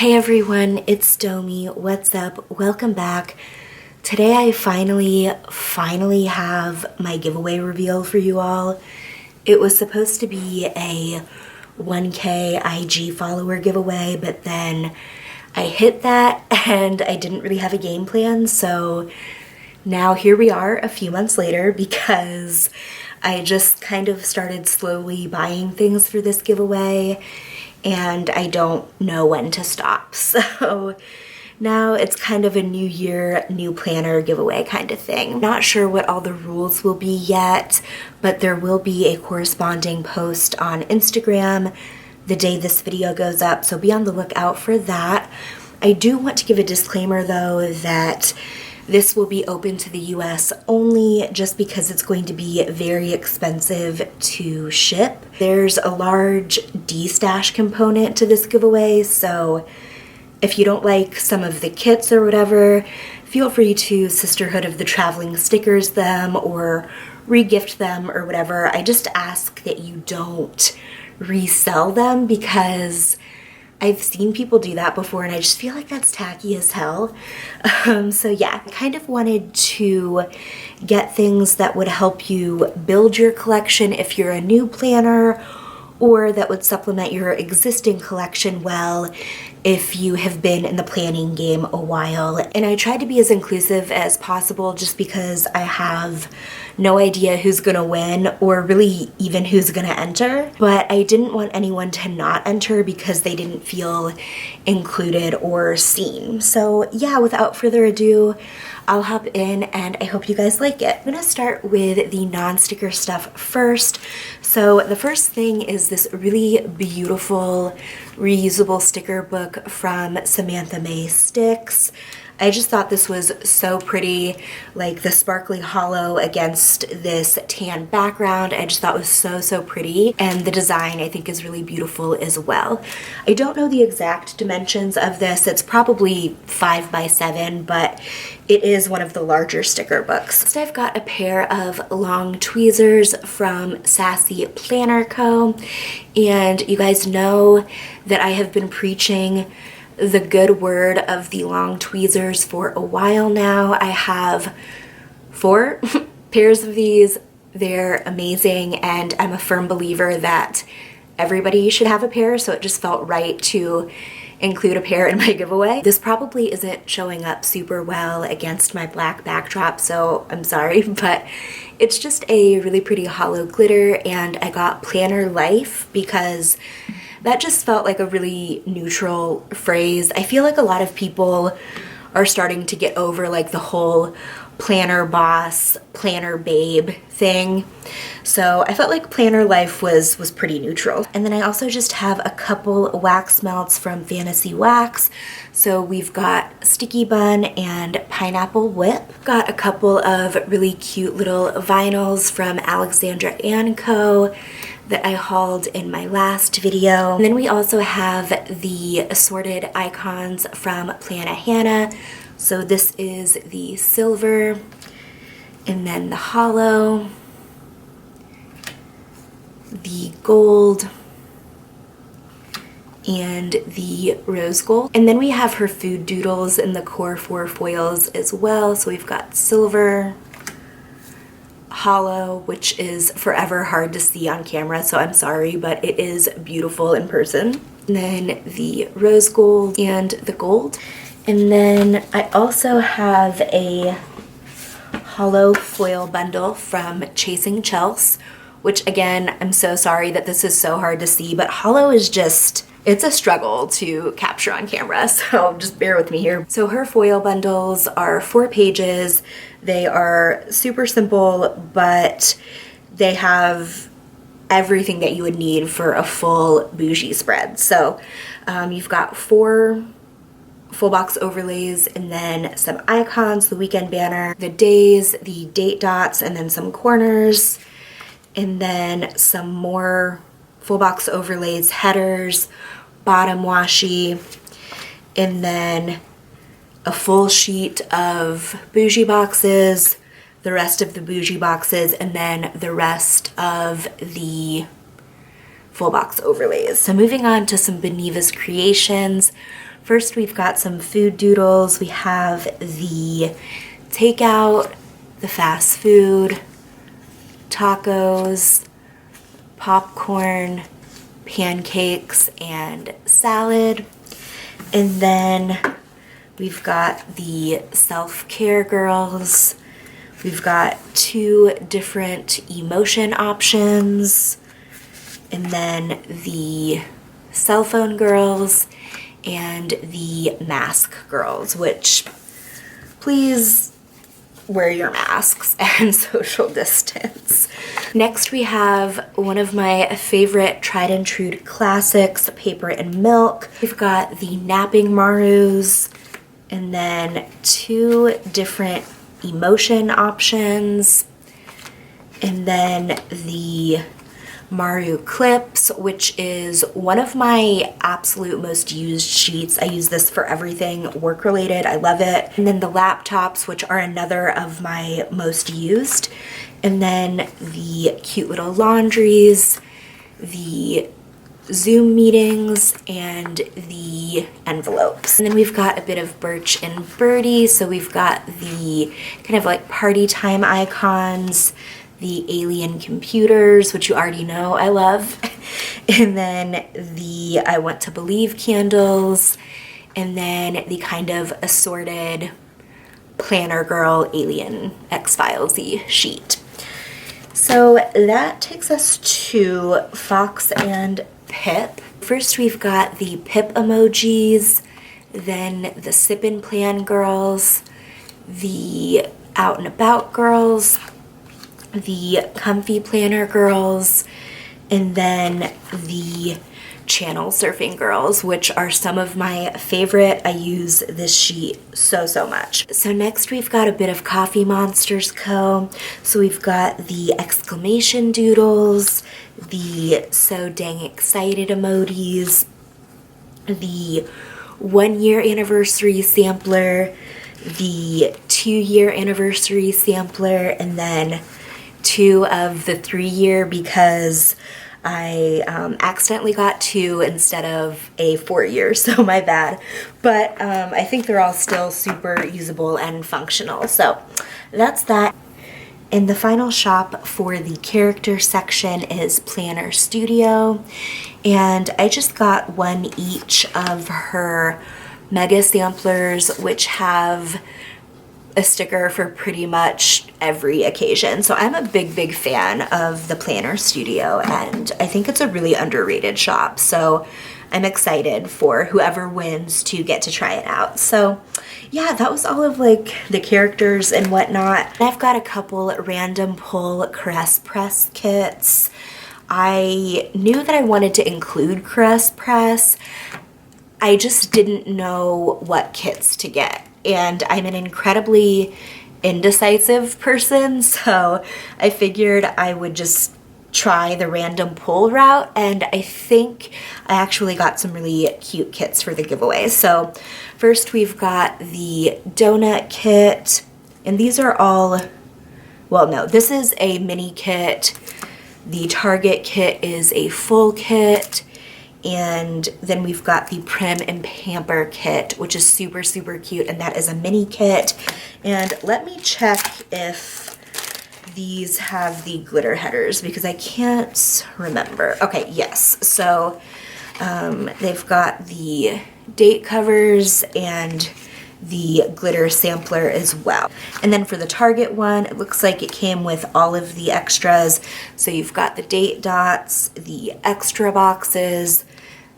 Hey everyone, it's Domi. What's up? Welcome back. Today I finally have my giveaway reveal for you all. It was supposed to be a 1K IG follower giveaway, but then I hit that and I didn't really have a game plan, so now here we are a few months later because I just kind of started slowly buying things for this giveaway and I don't know when to stop. So now it's kind of a new year, new planner giveaway kind of thing. Not sure what all the rules will be yet, but there will be a corresponding post on Instagram the day this video goes up, so be on the lookout for that. I do want to give a disclaimer though that this will be open to the US only just because it's going to be very expensive to ship. There's a large D-stash component to this giveaway, so if you don't like some of the kits or whatever, feel free to Sisterhood of the Traveling stickers them or re-gift them or whatever. I just ask that you don't resell them because I've seen people do that before and I just feel like that's tacky as hell. So yeah, I kind of wanted to get things that would help you build your collection if you're a new planner, or that would supplement your existing collection well if you have been in the planning game a while. And I tried to be as inclusive as possible just because I have no idea who's gonna win or really even who's gonna enter. But I didn't want anyone to not enter because they didn't feel included or seen. So yeah, without further ado, I'll hop in and I hope you guys like it. I'm gonna start with the non-sticker stuff first. So the first thing is this really beautiful reusable sticker book from Samantha May Sticks. I just thought this was so pretty, like the sparkly hollow against this tan background. I just thought it was so pretty, and the design I think is really beautiful as well. I don't know the exact dimensions of this. It's probably 5 by 7, but it is one of the larger sticker books. Next I've got a pair of long tweezers from Sassy Planner Co. And you guys know that I have been preaching the good word of the long tweezers for a while now. I have 4 pairs of these. They're amazing, and I'm a firm believer that everybody should have a pair, so it just felt right to include a pair in my giveaway. This probably isn't showing up super well against my black backdrop, so I'm sorry, but it's just a really pretty hollow glitter, and I got Planner Life because that just felt like a really neutral phrase. I feel like a lot of people are starting to get over like the whole planner boss, planner babe thing. So I felt like Planner Life was pretty neutral. And then I also just have a couple wax melts from Fantasy Wax. So we've got Sticky Bun and Pineapple Whip. Got a couple of really cute little vinyls from Alexandra & Co. that I hauled in my last video. And then we also have the assorted icons from Plana Hannah. So this is the silver, and then the hollow, the gold, and the rose gold. And then we have her food doodles in the core 4 foils as well. So we've got silver, hollow, which is forever hard to see on camera, so I'm sorry, but it is beautiful in person. And then the rose gold and the gold. And then I also have a hollow foil bundle from Chasing Chelsea, which again, I'm so sorry that this is so hard to see, but hollow is just, it's a struggle to capture on camera, so just bear with me here. So her foil bundles are 4 pages. They are super simple, but they have everything that you would need for a full bougie spread. So you've got 4 full box overlays, and then some icons, the weekend banner, the days, the date dots, and then some corners, and then some more full box overlays, headers, bottom washi, and then a full sheet of bougie boxes, the rest of the bougie boxes, and then the rest of the full box overlays. So moving on to some Beniva's creations. First, we've got some food doodles. We have the takeout, the fast food, tacos, popcorn, pancakes, and salad. And then we've got the self-care girls. We've got 2 different emotion options. And then the cell phone girls and the mask girls, which please wear your masks and social distance. Next we have one of my favorite tried and true classics, Paper and Milk. We've got the napping Marus, and then 2 different emotion options, and then the Maru Clips, which is one of my absolute most used sheets. I use this for everything work related. I love it. And then the laptops, which are another of my most used. And then the cute little laundries, the Zoom meetings, and the envelopes. And then we've got a bit of Birch and Birdie. So we've got the kind of like party time icons, the alien computers, which you already know I love, and then the I Want to Believe candles, and then the kind of assorted Planner Girl Alien X-Files-y sheet. So that takes us to Fox and Pip. First we've got the Pip emojis, then the Sip and Plan girls, the Out and About girls, the Comfy Planner girls, and then the Channel Surfing girls, which are some of my favorite. I use this sheet so much. So next we've got a bit of Coffee Monsters Co. So we've got the exclamation doodles, the so dang excited emojis, the 1-year anniversary sampler, the 2-year anniversary sampler, and then 2 of the 3-year because I accidentally got 2 instead of a 4-year, so my bad. But I think they're all still super usable and functional. So that's that. And the final shop for the character section is Planner Studio. And I just got 1 each of her mega samplers, which have a sticker for pretty much every occasion. So I'm a big fan of the Planner Studio, and I think it's a really underrated shop. So I'm excited for whoever wins to get to try it out. So yeah, that was all of like the characters and whatnot. I've got a couple random pull Caress Press kits. I knew that I wanted to include Caress Press. I just didn't know what kits to get. And I'm an incredibly indecisive person, so I figured I would just try the random pull route, and I think I actually got some really cute kits for the giveaway. So first we've got the donut kit, and these are all, well no, this is a mini kit. The Target kit is a full kit. And then we've got the Prim and Pamper kit, which is super cute, and that is a mini kit. And let me check if these have the glitter headers because I can't remember. Okay, yes. So they've got the date covers and the glitter sampler as well. And then for the Target one, it looks like it came with all of the extras. So you've got the date dots, the extra boxes,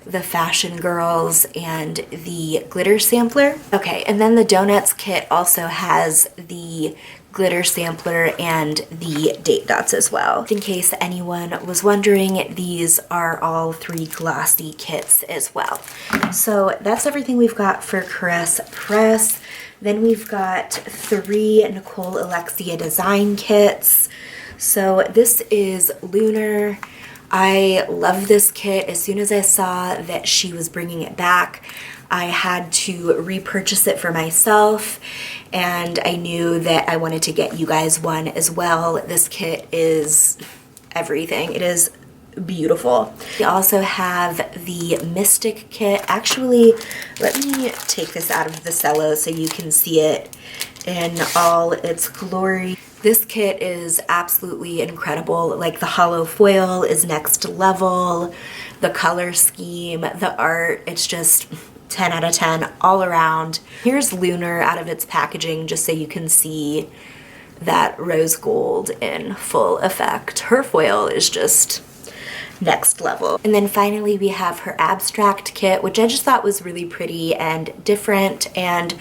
the fashion girls, and the glitter sampler. Okay, and then the donuts kit also has the glitter sampler and the date dots as well. In case anyone was wondering, these are all 3 glossy kits as well. So that's everything we've got for Caress Press. Then we've got 3 Nicole Alexia design kits. So this is Lunar. I love this kit. As soon as I saw that she was bringing it back, I had to repurchase it for myself, and I knew that I wanted to get you guys one as well. This kit is everything. It is beautiful. We also have the Mystic kit. Actually, let me take this out of the cello so you can see it in all its glory. This kit is absolutely incredible. Like, the hollow foil is next level. The color scheme, the art, it's just 10 out of 10 all around. Here's Lunar out of its packaging just so you can see that rose gold in full effect. Her foil is just next level. And then finally we have her abstract kit, which I just thought was really pretty and different, and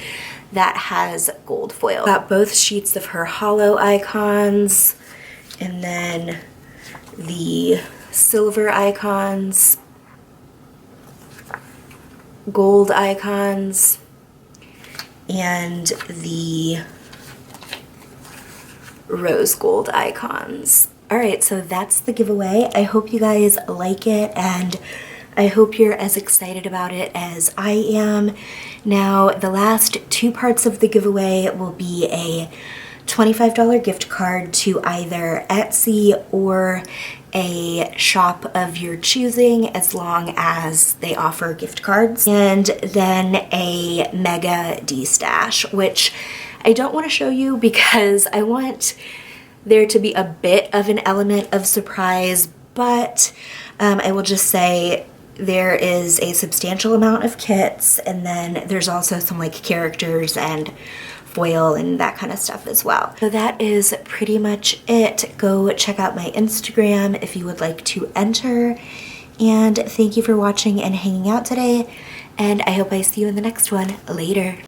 that has gold foil. Got both sheets of her hollow icons, and then the silver icons, gold icons, and the rose gold icons. Alright, so that's the giveaway. I hope you guys like it, and I hope you're as excited about it as I am. Now, the last two parts of the giveaway will be a $25 gift card to either Etsy or a shop of your choosing, as long as they offer gift cards, and then a mega D-stash, which I don't want to show you because I want there to be a bit of an element of surprise, but I will just say there is a substantial amount of kits, and then there's also some like characters and foil and that kind of stuff as well. So that is pretty much it. Go check out my Instagram if you would like to enter, and thank you for watching and hanging out today, and I hope I see you in the next one. Later.